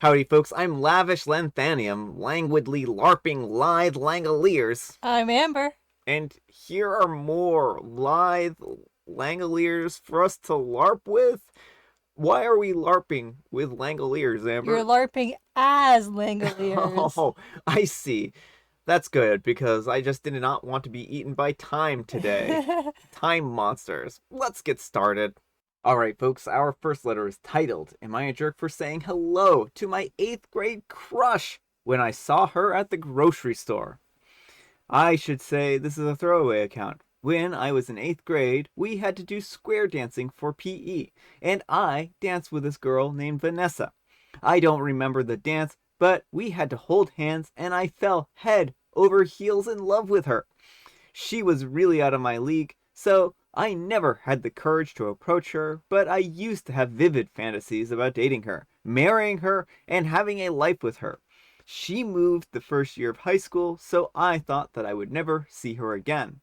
Howdy, folks. I'm Lavish Lanthanium, languidly larping lithe Langoliers. I'm Amber. And here are more lithe Langoliers for us to larp with. Why are we larping with Langoliers, You're Amber? LARPing as Langoliers. Oh, I see. That's good, because I just did not want to be eaten by time today. Time monsters. Let's get started. Alright, folks, our first letter is titled, Am I a Jerk for Saying Hello to My 8th Grade Crush When I Saw Her at the Grocery Store? I should say this is a throwaway account. When I was in 8th grade, we had to do square dancing for PE, and I danced with this girl named Vanessa. I don't remember the dance, but we had to hold hands, and I fell head over heels in love with her. She was really out of my league, so I never had the courage to approach her, but I used to have vivid fantasies about dating her, marrying her, and having a life with her. She moved the first year of high school, so I thought that I would never see her again.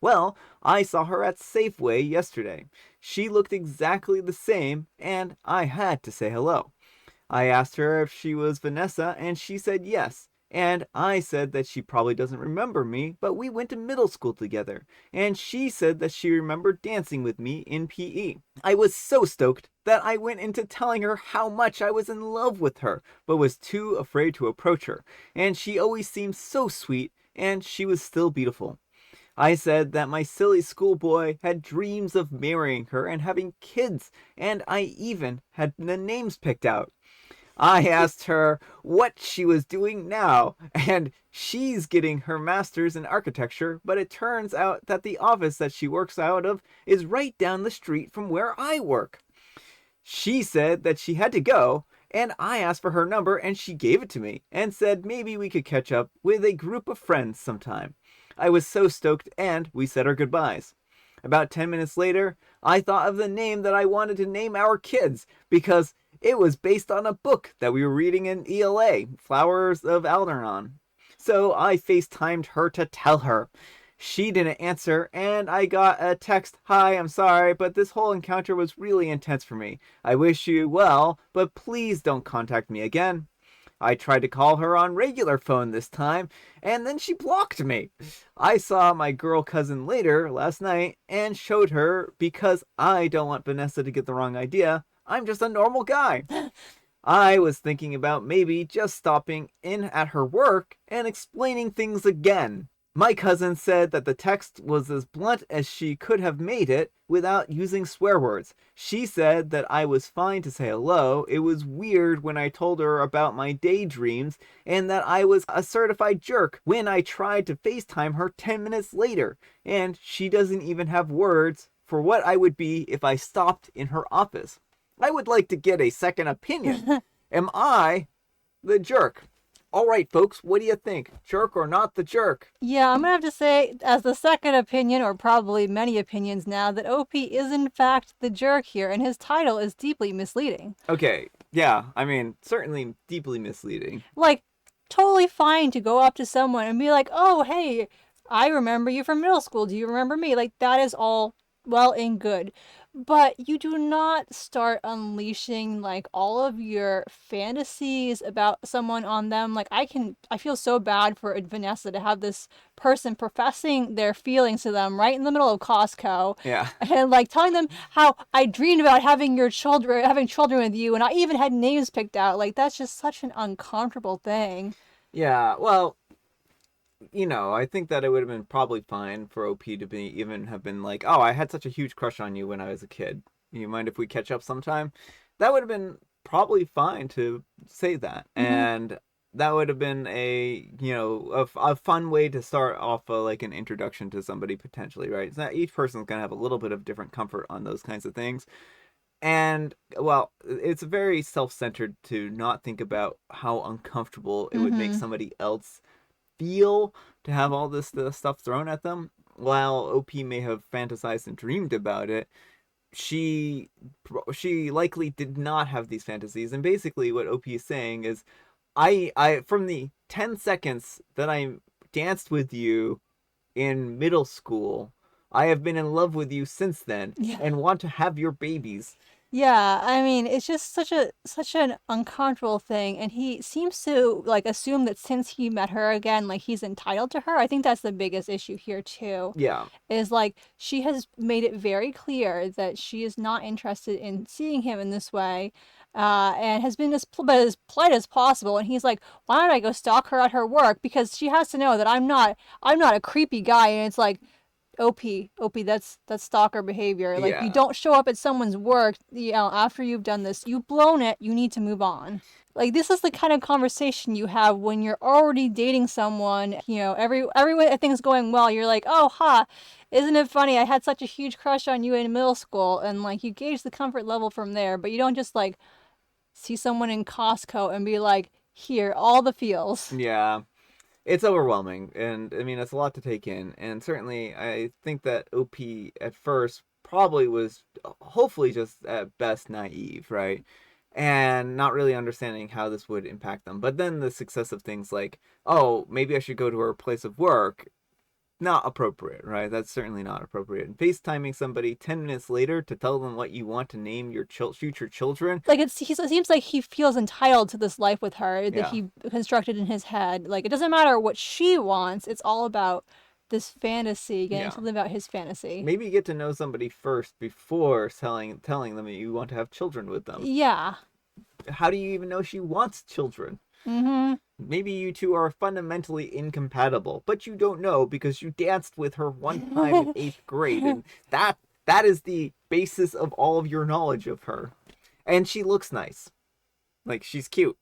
Well, I saw her at Safeway yesterday. She looked exactly the same, and I had to say hello. I asked her if she was Vanessa, and she said yes. And I said that she probably doesn't remember me, but we went to middle school together. And she said that she remembered dancing with me in PE. I was so stoked that I went into telling her how much I was in love with her, but was too afraid to approach her. And she always seemed so sweet, and she was still beautiful. I said that my silly schoolboy had dreams of marrying her and having kids, and I even had the names picked out. I asked her what she was doing now, and she's getting her master's in architecture, but it turns out that the office that she works out of is right down the street from where I work. She said that she had to go, and I asked for her number, and she gave it to me, and said maybe we could catch up with a group of friends sometime. I was so stoked, and we said our goodbyes. About 10 minutes later, I thought of the name that I wanted to name our kids, because it was based on a book that we were reading in ELA, Flowers of Algernon. So I FaceTimed her to tell her. She didn't answer, and I got a text, Hi, I'm sorry, but this whole encounter was really intense for me. I wish you well, but please don't contact me again. I tried to call her on regular phone this time, and then she blocked me. I saw my girl cousin later last night and showed her because I don't want Vanessa to get the wrong idea. I'm just a normal guy. I was thinking about maybe just stopping in at her work and explaining things again. My cousin said that the text was as blunt as she could have made it without using swear words. She said that I was fine to say hello. It was weird when I told her about my daydreams and that I was a certified jerk when I tried to FaceTime her 10 minutes later. And she doesn't even have words for what I would be if I stopped in her office. I would like to get a second opinion. Am I the jerk? All right, folks, what do you think? Jerk or not the jerk? Yeah, I'm gonna have to say, as the second opinion, or probably many opinions now, that OP is in fact the jerk here, and his title is deeply misleading. Okay, yeah, I mean, certainly deeply misleading. Like, totally fine to go up to someone and be like, oh, hey, I remember you from middle school. Do you remember me? Like, that is all well and good. But you do not start unleashing like all of your fantasies about someone on them. Like I feel so bad for Vanessa to have this person professing their feelings to them right in the middle of Costco. Yeah. And like telling them how I dreamed about having children with you, and I even had names picked out. Like that's just such an uncomfortable thing. Yeah, well, I think that it would have been probably fine for OP to be even have been like, oh, I had such a huge crush on you when I was a kid. You mind if we catch up sometime? That would have been probably fine to say that. Mm-hmm. And that would have been a fun way to start off like an introduction to somebody potentially, right? It's not, each person's going to have a little bit of different comfort on those kinds of things. And well, it's very self-centered to not think about how uncomfortable it would make Mm-hmm. somebody else feel to have all this stuff thrown at them. While OP may have fantasized and dreamed about it, she she likely did not have these fantasies. And basically, what OP is saying is, I from the 10 seconds that I danced with you in middle school, I have been in love with you since then Yeah. and want to have your babies. Yeah, I mean, it's just such an uncomfortable thing, and he seems to like assume that since he met her again, like he's entitled to her. I think that's the biggest issue here too. Yeah. Is like she has made it very clear that she is not interested in seeing him in this way, and has been as polite as possible. And he's like, "Why don't I go stalk her at her work?" Because she has to know that I'm not a creepy guy. And it's like, OP, that's stalker behavior. Like you Yeah. don't show up at someone's work, after you've done this. You've blown it. You need to move on. Like this is the kind of conversation you have when you're already dating someone. Everything's going well. You're like, oh ha, isn't it funny? I had such a huge crush on you in middle school, and like you gauge the comfort level from there. But you don't just like see someone in Costco and be like, here, all the feels. Yeah. It's overwhelming, and I mean, it's a lot to take in. And certainly, I think that OP at first probably was hopefully just at best naive, right? And not really understanding how this would impact them. But then the success of things like, oh, maybe I should go to her place of work, not appropriate, right? That's certainly not appropriate. And FaceTiming somebody 10 minutes later to tell them what you want to name your future children. Like it seems like he feels entitled to this life with her that Yeah. he constructed in his head. Like it doesn't matter what she wants, it's all about this fantasy, getting Yeah. to live out his fantasy. Maybe get to know somebody first before telling them that you want to have children with them. Yeah. How do you even know she wants children? Mm-hmm. Maybe you two are fundamentally incompatible, but you don't know because you danced with her one time in 8th grade, and that is the basis of all of your knowledge of her. And she looks nice. Like, she's cute.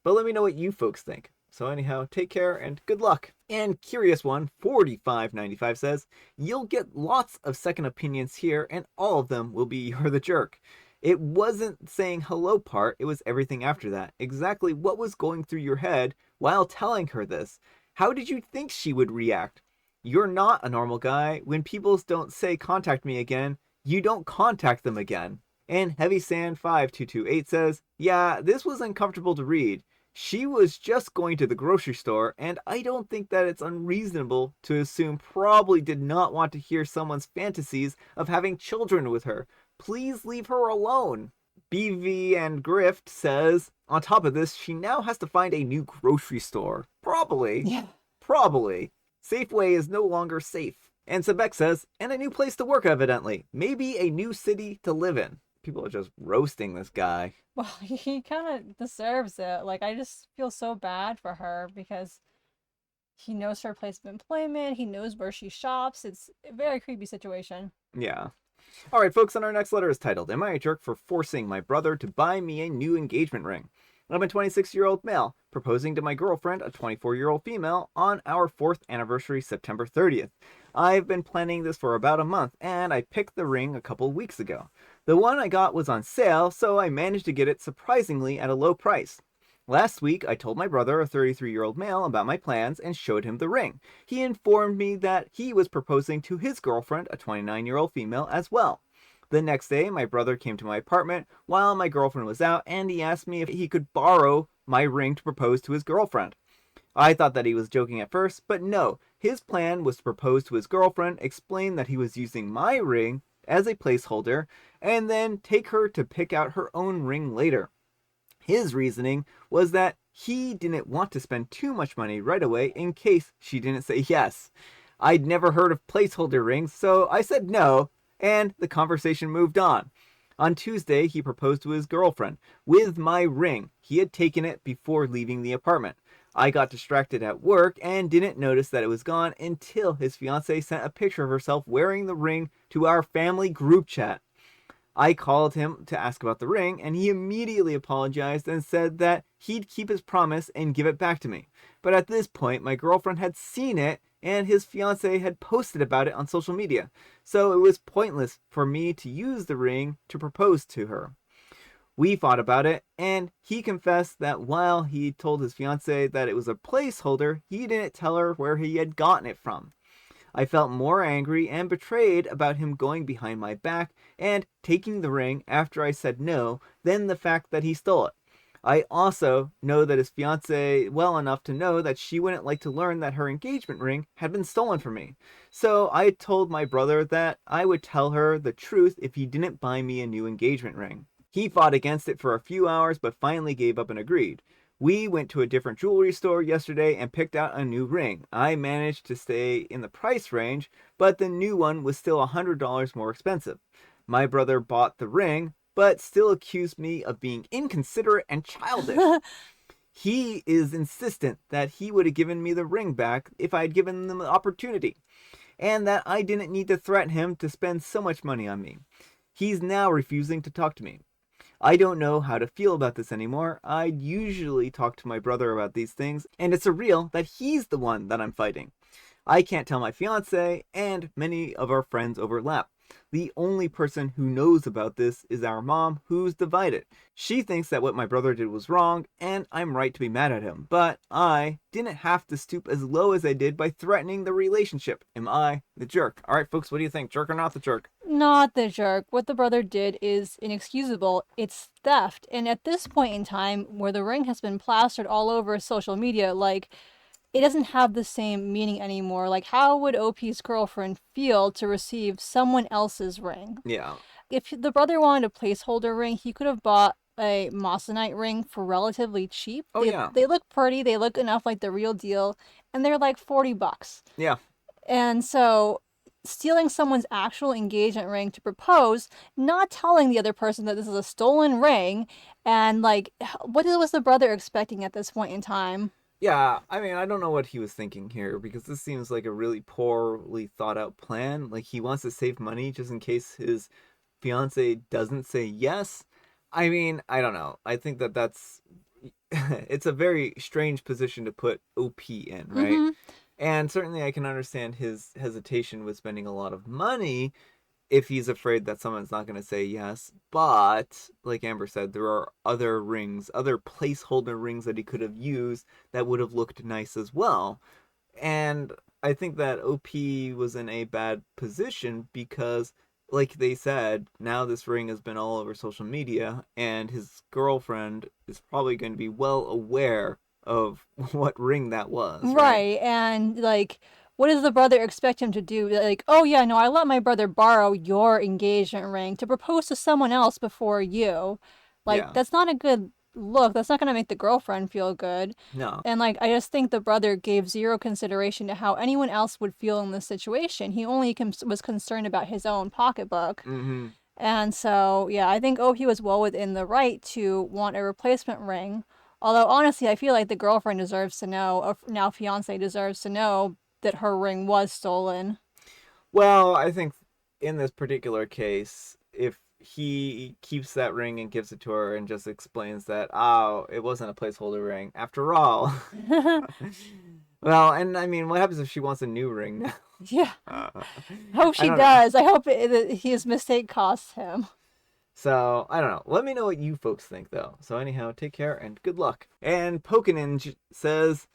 But let me know what you folks think. So anyhow, take care and good luck. And Curious One 4595 says, you'll get lots of second opinions here, and all of them will be you're the jerk. It wasn't saying hello part, it was everything after that. Exactly what was going through your head while telling her this? How did you think she would react? You're not a normal guy. When people don't say contact me again, you don't contact them again. And Heavy Sand 5228 says, yeah, this was uncomfortable to read. She was just going to the grocery store, and I don't think that it's unreasonable to assume probably did not want to hear someone's fantasies of having children with her. Please leave her alone. BV and Grift says, on top of this, she now has to find a new grocery store. Probably. Yeah. Probably. Safeway is no longer safe. And Sebek says, and a new place to work, evidently. Maybe a new city to live in. People are just roasting this guy. Well, he kind of deserves it. Like I just feel so bad for her because he knows her place of employment, he knows where she shops. It's a very creepy situation. Yeah. All right, folks, and our next letter is titled, Am I a Jerk for Forcing My Brother to Buy Me a New Engagement Ring? I'm a 26-year-old male proposing to my girlfriend, a 24-year-old female, on our 4th anniversary, September 30th. I've been planning this for about a month, and I picked the ring a couple weeks ago. The one I got was on sale, so I managed to get it surprisingly at a low price. Last week, I told my brother, a 33-year-old male, about my plans and showed him the ring. He informed me that he was proposing to his girlfriend, a 29-year-old female, as well. The next day, my brother came to my apartment while my girlfriend was out, and he asked me if he could borrow my ring to propose to his girlfriend. I thought that he was joking at first, but no. His plan was to propose to his girlfriend, explain that he was using my ring as a placeholder, and then take her to pick out her own ring later. His reasoning was that he didn't want to spend too much money right away in case she didn't say yes. I'd never heard of placeholder rings, so I said no, and the conversation moved on. On Tuesday, he proposed to his girlfriend with my ring. He had taken it before leaving the apartment. I got distracted at work and didn't notice that it was gone until his fiancée sent a picture of herself wearing the ring to our family group chat. I called him to ask about the ring, and he immediately apologized and said that he'd keep his promise and give it back to me. But at this point, my girlfriend had seen it, and his fiancé had posted about it on social media, so it was pointless for me to use the ring to propose to her. We fought about it, and he confessed that while he told his fiancée that it was a placeholder, he didn't tell her where he had gotten it from. I felt more angry and betrayed about him going behind my back and taking the ring after I said no than the fact that he stole it. I also know that his fiance well enough to know that she wouldn't like to learn that her engagement ring had been stolen from me. So I told my brother that I would tell her the truth if he didn't buy me a new engagement ring. He fought against it for a few hours but finally gave up and agreed. We went to a different jewelry store yesterday and picked out a new ring. I managed to stay in the price range, but the new one was still $100 more expensive. My brother bought the ring, but still accused me of being inconsiderate and childish. He is insistent that he would have given me the ring back if I had given them the opportunity, and that I didn't need to threaten him to spend so much money on me. He's now refusing to talk to me. I don't know how to feel about this anymore. I usually talk to my brother about these things, and it's surreal that he's the one that I'm fighting. I can't tell my fiance, and many of our friends overlap. The only person who knows about this is our mom, who's divided. She thinks that what my brother did was wrong, and I'm right to be mad at him. But I didn't have to stoop as low as I did by threatening the relationship. Am I the jerk? Alright, folks, what do you think? Jerk or not the jerk? Not the jerk. What the brother did is inexcusable. It's theft. And at this point in time, where the ring has been plastered all over social media, like, it doesn't have the same meaning anymore. Like, how would OP's girlfriend feel to receive someone else's ring? Yeah. If the brother wanted a placeholder ring, he could have bought a moissanite ring for relatively cheap. Oh, yeah. They look pretty, they look enough like the real deal, and they're like $40. Yeah. And so stealing someone's actual engagement ring to propose, not telling the other person that this is a stolen ring, and like, what was the brother expecting at this point in time? Yeah, I mean, I don't know what he was thinking here because this seems like a really poorly thought out plan. Like, he wants to save money just in case his fiance doesn't say yes. I mean, I don't know. I think that that's it's a very strange position to put OP in, right? Mm-hmm. And certainly I can understand his hesitation with spending a lot of money if he's afraid that someone's not going to say yes. But like Amber said, there are other rings, other placeholder rings that he could have used that would have looked nice as well. And I think that OP was in a bad position because, like they said, now this ring has been all over social media, and his girlfriend is probably going to be well aware of what ring that was, right? Right. And like, what does the brother expect him to do? Like, oh yeah, no, I let my brother borrow your engagement ring to propose to someone else before you. Like, Yeah. that's not a good look. That's not going to make the girlfriend feel good. No. And like, I just think the brother gave zero consideration to how anyone else would feel in this situation. He only was concerned about his own pocketbook. Mm-hmm. And so, yeah, I think he was well within the right to want a replacement ring. Although, honestly, I feel like the girlfriend deserves to know, or now fiance deserves to know, that her ring was stolen. Well, I think in this particular case, if he keeps that ring and gives it to her and just explains that, oh, it wasn't a placeholder ring after all. Well, and I mean, what happens if she wants a new ring now? Yeah, I I hope she don't know. does. I hope his mistake costs him. So, I don't know. Let me know what you folks think, though. So, anyhow, take care and good luck. And Pokeninj says,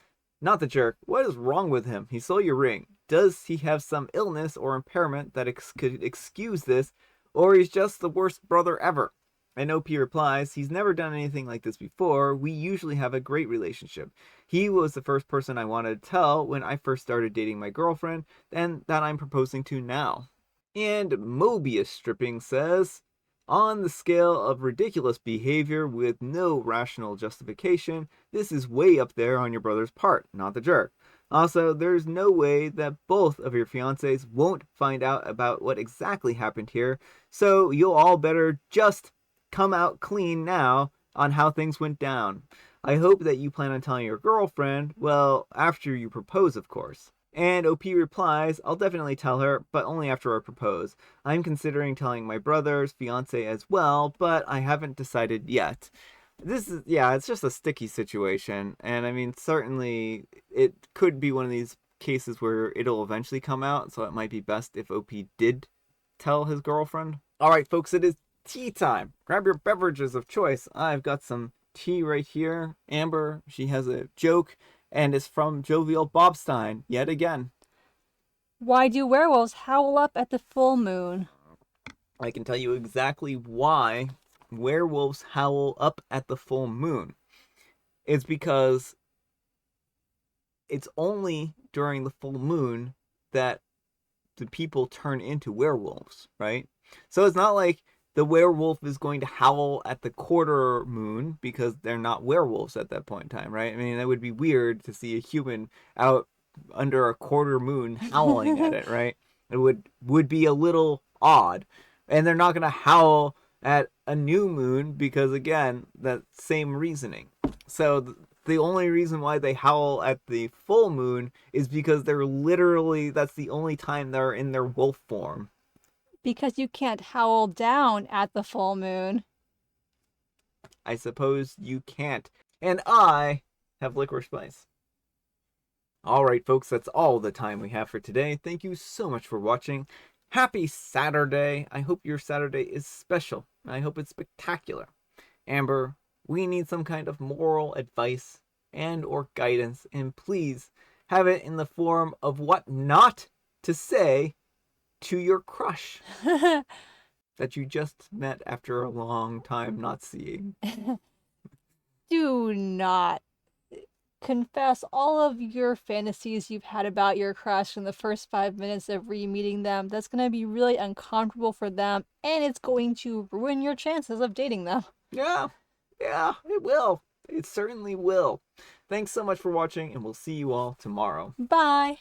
not the jerk. What is wrong with him? He stole your ring. Does he have some illness or impairment that could excuse this, or he's just the worst brother ever? And OP replies, he's never done anything like this before. We usually have a great relationship. He was the first person I wanted to tell when I first started dating my girlfriend, and that I'm proposing to now. And Mobius Stripping says, on the scale of ridiculous behavior with no rational justification, this is way up there on your brother's part, not the jerk. Also, there's no way that both of your fiancés won't find out about what exactly happened here, so you'll all better just come out clean now on how things went down. I hope that you plan on telling your girlfriend, well, after you propose, of course. And OP replies, I'll definitely tell her, but only after I propose. I'm considering telling my brother's fiance as well, but I haven't decided yet. This is, yeah, it's just a sticky situation. And I mean, certainly it could be one of these cases where it'll eventually come out, so it might be best if OP did tell his girlfriend. All right, folks, it is tea time. Grab your beverages of choice. I've got some tea right here. Amber, she has a joke, and it's from Jovial Bobstein yet again. Why do werewolves howl up at the full moon? I can tell you exactly why werewolves howl up at the full moon. It's because it's only during the full moon that the people turn into werewolves, right? So it's not like the werewolf is going to howl at the quarter moon because they're not werewolves at that point in time, right? I mean, that would be weird to see a human out under a quarter moon howling at it, right? It would be a little odd. And they're not going to howl at a new moon because again, that same reasoning. So the only reason why they howl at the full moon is because they're literally, that's the only time they're in their wolf form. Because you can't howl down at the full moon. I suppose you can't. And I have licorice spice. All right, folks, that's all the time we have for today. Thank you so much for watching. Happy Saturday. I hope your Saturday is special. I hope it's spectacular. Amber, we need some kind of moral advice and or guidance, and please have it in the form of what not to say to your crush that you just met after a long time not seeing. Do not confess all of your fantasies you've had about your crush in the first 5 minutes of re-meeting them. That's going to be really uncomfortable for them, and it's going to ruin your chances of dating them. Yeah, it will. It certainly will. Thanks so much for watching, and we'll see you all tomorrow. Bye.